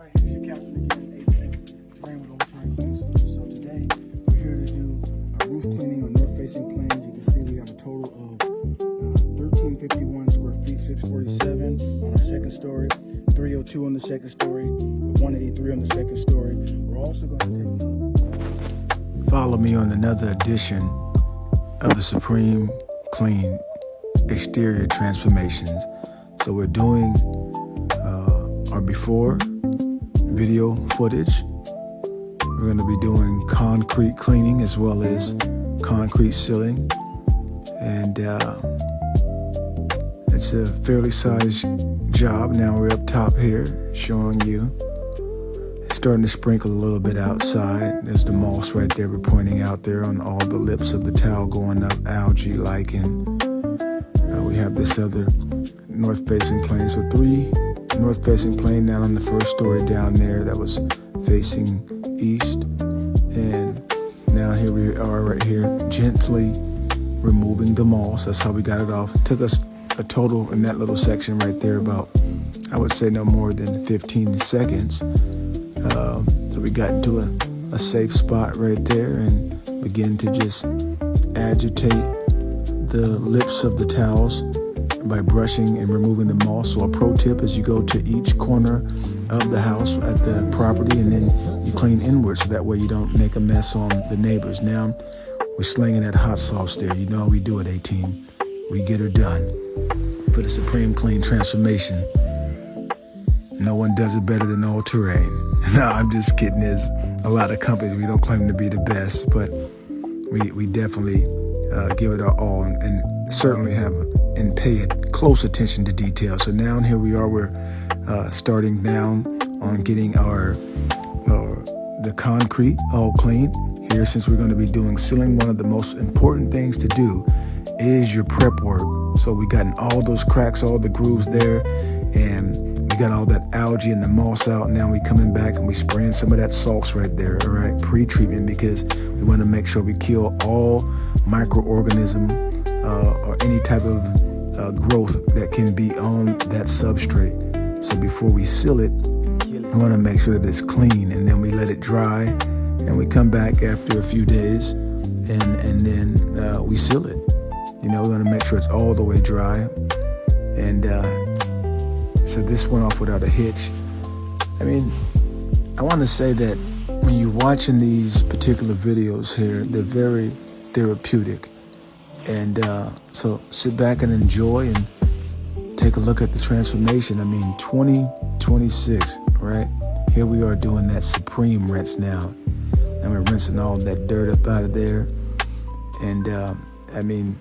Hi, this is Captain again, Terrain with Overtime Clean Solutions. So today we're here to do a roof cleaning on north-facing planes. You can see we have a total of 1351 square feet, 647 on our second story, 302 on the second story, 183 on the second story. We're also going to take... Follow me on another edition of the Supreme Clean Exterior Transformations. So we're doing our before video footage. We're going to be doing concrete cleaning as well as concrete sealing, and it's a fairly sized job. Now we're up top here showing you. It's starting to sprinkle a little bit outside. There's the moss right there we're pointing out there on all the lips of the towel going up, algae, lichen. We have this other north-facing plane. So 3 north-facing plane down on the first story down there that was facing east. And now here we are right here, gently removing the moss. That's how we got it off. It took us a total in that little section right there about, I would say, no more than 15 seconds. So we got into a safe spot right there and begin to just agitate the lips of the towels by brushing and removing the moss. So a pro tip is you go to each corner of the house at the property and then you clean inwards, so that way you don't make a mess on the neighbors. Now we're slinging that hot sauce there. You know how we do it, A-Team. We get her done. For the Supreme Clean Transformation, no one does it better than All Terrain. No, I'm just kidding. There's a lot of companies, we don't claim to be the best, but we definitely give it our all and certainly have and pay it close attention to detail. So now here we are, we're starting down on getting our the concrete all clean here. Since we're going to be doing sealing, one of the most important things to do is your prep work. So we gotten all those cracks, all the grooves there, and we got all that algae and the moss out. Now we coming back and we spraying some of that salts right there, all right, pre-treatment, because we want to make sure we kill all microorganism or any type of growth that can be on that substrate. So before we seal it, we want to make sure that it's clean, and then we let it dry, and we come back after a few days, and then we seal it. You know, we want to make sure it's all the way dry, and so this went off without a hitch. I mean, I want to say that when you're watching these particular videos here, they're very therapeutic. And so sit back and enjoy and take a look at the transformation. I mean, 2026, right? Here we are doing that supreme rinse now. And we're rinsing all that dirt up out of there. And I mean,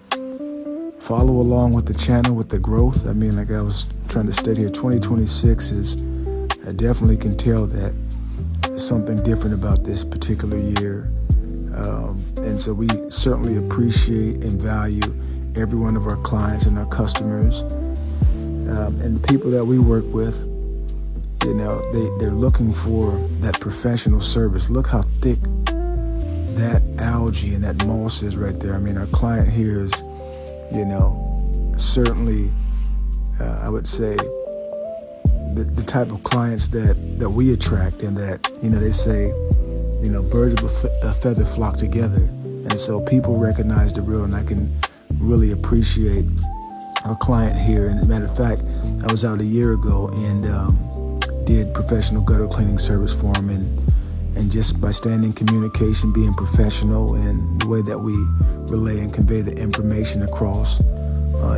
follow along with the channel, with the growth. I mean, like I was trying to state here, 2026 is, I definitely can tell that there's something different about this particular year. And so we certainly appreciate and value every one of our clients and our customers, and the people that we work with. You know, they're looking for that professional service. Look how thick that algae and that moss is right there. I mean, our client here is, you know, certainly, I would say, the type of clients that we attract, and that, you know, they say, you know, birds of a feather flock together. And so people recognize the real, and I can really appreciate our client here. And as a matter of fact, I was out a year ago and did professional gutter cleaning service for him, and just by staying in communication, being professional, and the way that we relay and convey the information across,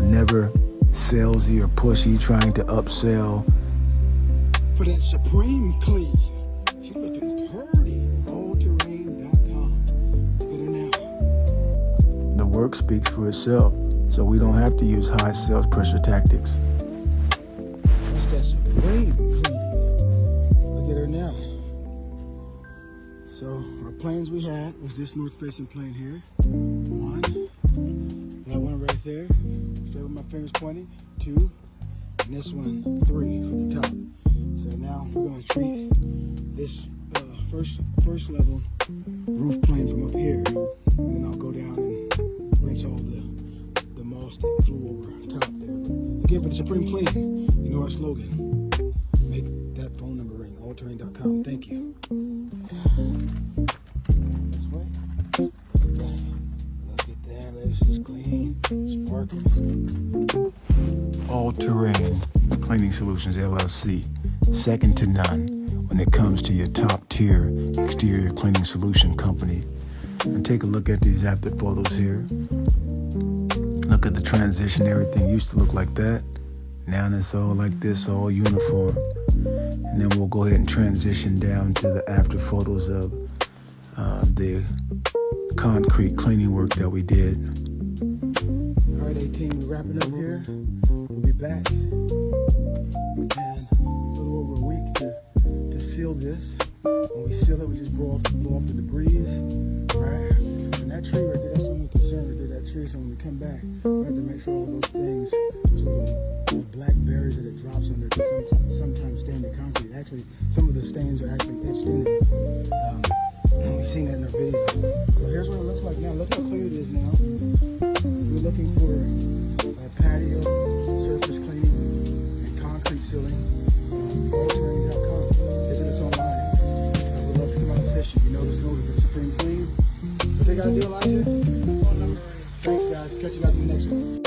never salesy or pushy, trying to upsell. For that supreme clean, she's looking pretty. AllTerraine.com. Get her now. The work speaks for itself, so we don't have to use high sales pressure tactics. That's that supreme clean. Look at her now. So our planes we had was this north-facing plane here. 1. That one right there, straight with my fingers pointing. 2. And this one, 3 for the top. So now we're going to treat this first level roof plane from up here, and then I'll go down and rinse all the moss that flew over top there. But again, for the supreme clean, you know our slogan: make that phone number ring. All TERRAINE.com. Thank you. This way. Look at that. It's just clean, sparkling. All Terraine Cleaning Solutions LLC, second to none when it comes to your top tier exterior cleaning solution company. And take a look at these after photos here. Look at the transition. Everything used to look like that. Now it's all like this, all uniform. And then we'll go ahead and transition down to the after photos of the concrete cleaning work that we did. All right, 18, we're wrapping up here. We'll be back in a little over a week to seal this. When we seal it, we just blow off the debris, right? And that tree right there, that's the only concern right there, that tree. So when we come back, we have to make sure all those things, those little black berries that it drops under, sometimes stain the concrete. Actually, some of the stains are actually etched in it. We've seen that in our video. So here's what it looks like now. Look how clear it is now. We're looking for patio, surface cleaning, and concrete sealing. Go to TERRAINE.com. Visit us online. We'd love to come out and assist you. You know the snow is the supreme clean. What they gotta do, Elijah? Phone number. Thanks, guys. Catch you guys in the next one.